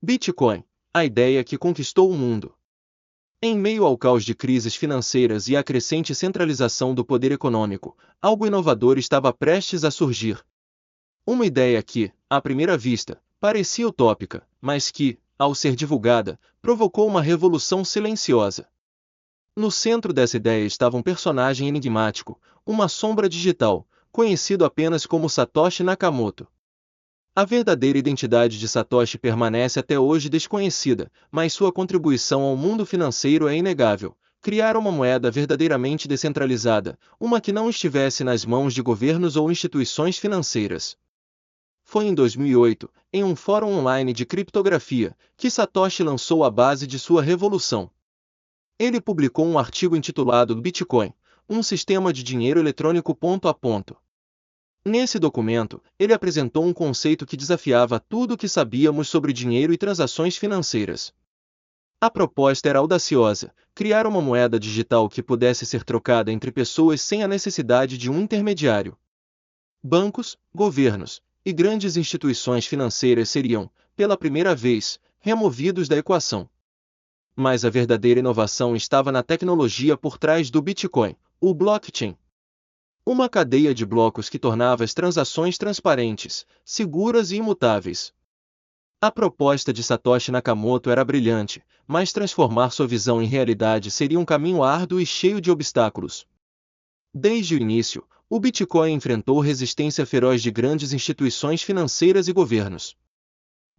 Bitcoin, a ideia que conquistou o mundo. Em meio ao caos de crises financeiras e à crescente centralização do poder econômico, algo inovador estava prestes a surgir. Uma ideia que, à primeira vista, parecia utópica, mas que, ao ser divulgada, provocou uma revolução silenciosa. No centro dessa ideia estava um personagem enigmático, uma sombra digital, conhecido apenas como Satoshi Nakamoto. A verdadeira identidade de Satoshi permanece até hoje desconhecida, mas sua contribuição ao mundo financeiro é inegável. Criar uma moeda verdadeiramente descentralizada, uma que não estivesse nas mãos de governos ou instituições financeiras. Foi em 2008, em um fórum online de criptografia, que Satoshi lançou a base de sua revolução. Ele publicou um artigo intitulado Bitcoin, um sistema de dinheiro eletrônico ponto a ponto. Nesse documento, ele apresentou um conceito que desafiava tudo o que sabíamos sobre dinheiro e transações financeiras. A proposta era audaciosa: criar uma moeda digital que pudesse ser trocada entre pessoas sem a necessidade de um intermediário. Bancos, governos e grandes instituições financeiras seriam, pela primeira vez, removidos da equação. Mas a verdadeira inovação estava na tecnologia por trás do Bitcoin, o blockchain. Uma cadeia de blocos que tornava as transações transparentes, seguras e imutáveis. A proposta de Satoshi Nakamoto era brilhante, mas transformar sua visão em realidade seria um caminho árduo e cheio de obstáculos. Desde o início, o Bitcoin enfrentou resistência feroz de grandes instituições financeiras e governos.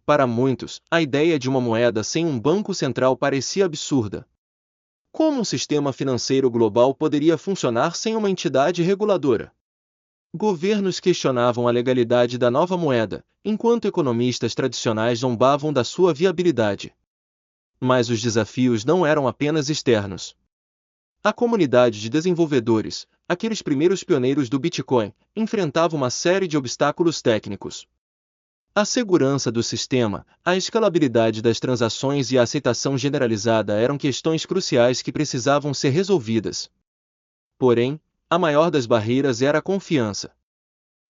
Para muitos, a ideia de uma moeda sem um banco central parecia absurda. Como um sistema financeiro global poderia funcionar sem uma entidade reguladora? Governos questionavam a legalidade da nova moeda, enquanto economistas tradicionais zombavam da sua viabilidade. Mas os desafios não eram apenas externos. A comunidade de desenvolvedores, aqueles primeiros pioneiros do Bitcoin, enfrentava uma série de obstáculos técnicos. A segurança do sistema, a escalabilidade das transações e a aceitação generalizada eram questões cruciais que precisavam ser resolvidas. Porém, a maior das barreiras era a confiança.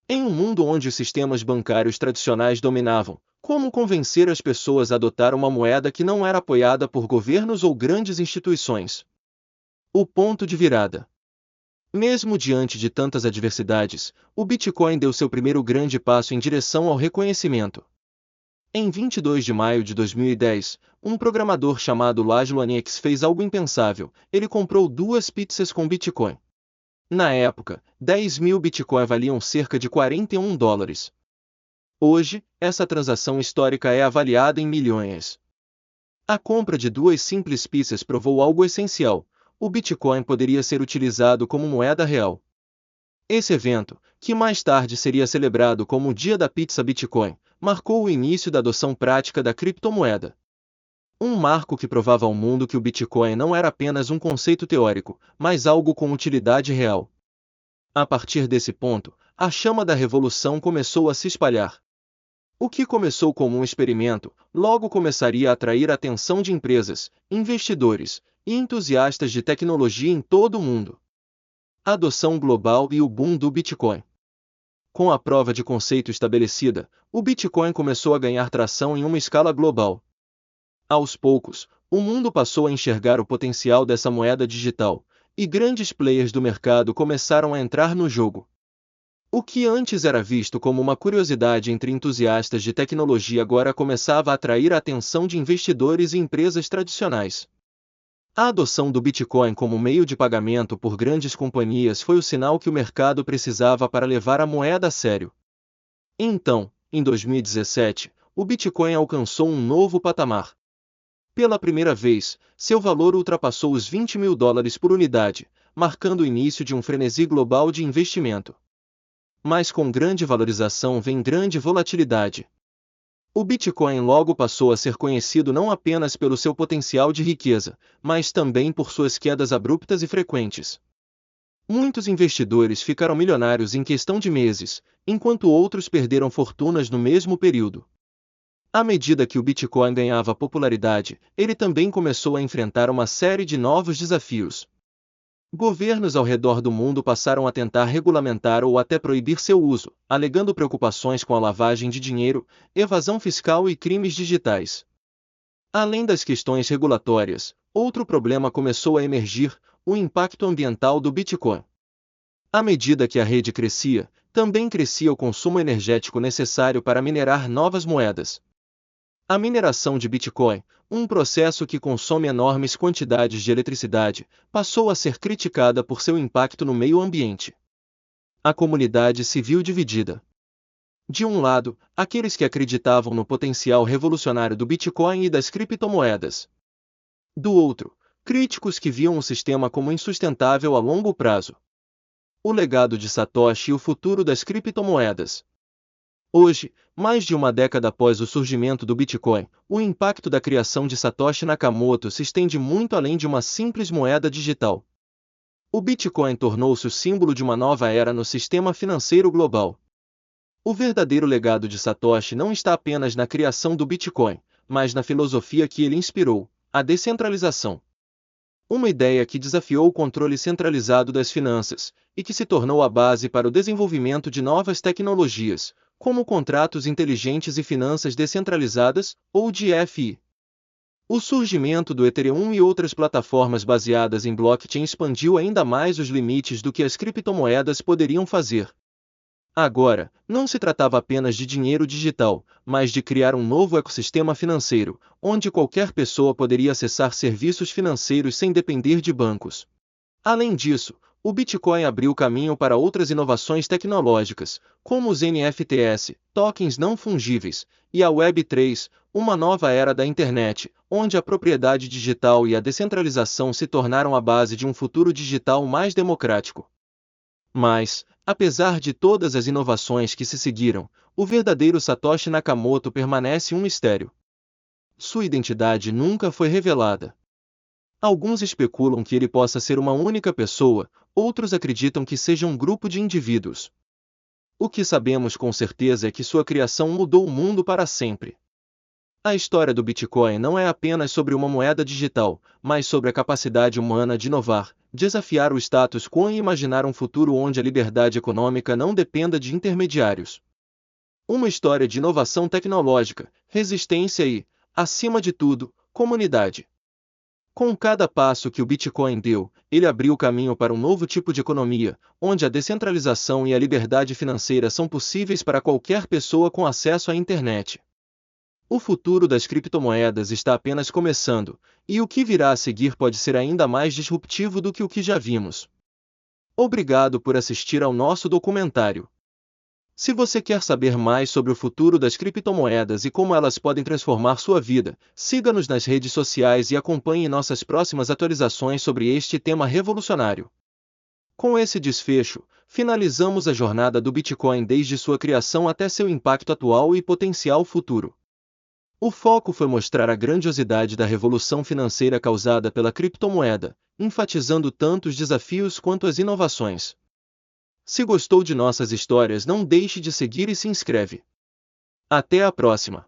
Em um mundo onde os sistemas bancários tradicionais dominavam, como convencer as pessoas a adotar uma moeda que não era apoiada por governos ou grandes instituições? O ponto de virada. Mesmo diante de tantas adversidades, o Bitcoin deu seu primeiro grande passo em direção ao reconhecimento. Em 22 de maio de 2010, um programador chamado Laszlo Aniex fez algo impensável: ele comprou 2 pizzas com Bitcoin. Na época, 10.000 Bitcoin valiam cerca de $41. Hoje, essa transação histórica é avaliada em milhões. A compra de 2 simples pizzas provou algo essencial: o Bitcoin poderia ser utilizado como moeda real. Esse evento, que mais tarde seria celebrado como o Dia da Pizza Bitcoin, marcou o início da adoção prática da criptomoeda. Um marco que provava ao mundo que o Bitcoin não era apenas um conceito teórico, mas algo com utilidade real. A partir desse ponto, a chama da revolução começou a se espalhar. O que começou como um experimento, logo começaria a atrair a atenção de empresas, investidores e entusiastas de tecnologia em todo o mundo. A adoção global e o boom do Bitcoin. Com a prova de conceito estabelecida, o Bitcoin começou a ganhar tração em uma escala global. Aos poucos, o mundo passou a enxergar o potencial dessa moeda digital, e grandes players do mercado começaram a entrar no jogo. O que antes era visto como uma curiosidade entre entusiastas de tecnologia agora começava a atrair a atenção de investidores e empresas tradicionais. A adoção do Bitcoin como meio de pagamento por grandes companhias foi o sinal que o mercado precisava para levar a moeda a sério. Então, em 2017, o Bitcoin alcançou um novo patamar. Pela primeira vez, seu valor ultrapassou os $20.000 por unidade, marcando o início de um frenesi global de investimento. Mas com grande valorização vem grande volatilidade. O Bitcoin logo passou a ser conhecido não apenas pelo seu potencial de riqueza, mas também por suas quedas abruptas e frequentes. Muitos investidores ficaram milionários em questão de meses, enquanto outros perderam fortunas no mesmo período. À medida que o Bitcoin ganhava popularidade, ele também começou a enfrentar uma série de novos desafios. Governos ao redor do mundo passaram a tentar regulamentar ou até proibir seu uso, alegando preocupações com a lavagem de dinheiro, evasão fiscal e crimes digitais. Além das questões regulatórias, outro problema começou a emergir: o impacto ambiental do Bitcoin. À medida que a rede crescia, também crescia o consumo energético necessário para minerar novas moedas. A mineração de Bitcoin, um processo que consome enormes quantidades de eletricidade, passou a ser criticada por seu impacto no meio ambiente. A comunidade se viu dividida. De um lado, aqueles que acreditavam no potencial revolucionário do Bitcoin e das criptomoedas. Do outro, críticos que viam o sistema como insustentável a longo prazo. O legado de Satoshi e o futuro das criptomoedas. Hoje, mais de uma década após o surgimento do Bitcoin, o impacto da criação de Satoshi Nakamoto se estende muito além de uma simples moeda digital. O Bitcoin tornou-se o símbolo de uma nova era no sistema financeiro global. O verdadeiro legado de Satoshi não está apenas na criação do Bitcoin, mas na filosofia que ele inspirou: a descentralização. Uma ideia que desafiou o controle centralizado das finanças, e que se tornou a base para o desenvolvimento de novas tecnologias, como contratos inteligentes e finanças descentralizadas, ou DeFi. O surgimento do Ethereum e outras plataformas baseadas em blockchain expandiu ainda mais os limites do que as criptomoedas poderiam fazer. Agora, não se tratava apenas de dinheiro digital, mas de criar um novo ecossistema financeiro, onde qualquer pessoa poderia acessar serviços financeiros sem depender de bancos. Além disso, o Bitcoin abriu caminho para outras inovações tecnológicas, como os NFTs, tokens não fungíveis, e a Web3, uma nova era da internet, onde a propriedade digital e a descentralização se tornaram a base de um futuro digital mais democrático. Mas, apesar de todas as inovações que se seguiram, o verdadeiro Satoshi Nakamoto permanece um mistério. Sua identidade nunca foi revelada. Alguns especulam que ele possa ser uma única pessoa, outros acreditam que seja um grupo de indivíduos. O que sabemos com certeza é que sua criação mudou o mundo para sempre. A história do Bitcoin não é apenas sobre uma moeda digital, mas sobre a capacidade humana de inovar, desafiar o status quo e imaginar um futuro onde a liberdade econômica não dependa de intermediários. Uma história de inovação tecnológica, resistência e, acima de tudo, comunidade. Com cada passo que o Bitcoin deu, ele abriu caminho para um novo tipo de economia, onde a descentralização e a liberdade financeira são possíveis para qualquer pessoa com acesso à internet. O futuro das criptomoedas está apenas começando, e o que virá a seguir pode ser ainda mais disruptivo do que o que já vimos. Obrigado por assistir ao nosso documentário. Se você quer saber mais sobre o futuro das criptomoedas e como elas podem transformar sua vida, siga-nos nas redes sociais e acompanhe nossas próximas atualizações sobre este tema revolucionário. Com esse desfecho, finalizamos a jornada do Bitcoin desde sua criação até seu impacto atual e potencial futuro. O foco foi mostrar a grandiosidade da revolução financeira causada pela criptomoeda, enfatizando tanto os desafios quanto as inovações. Se gostou de nossas histórias, não deixe de seguir e se inscreve. Até a próxima!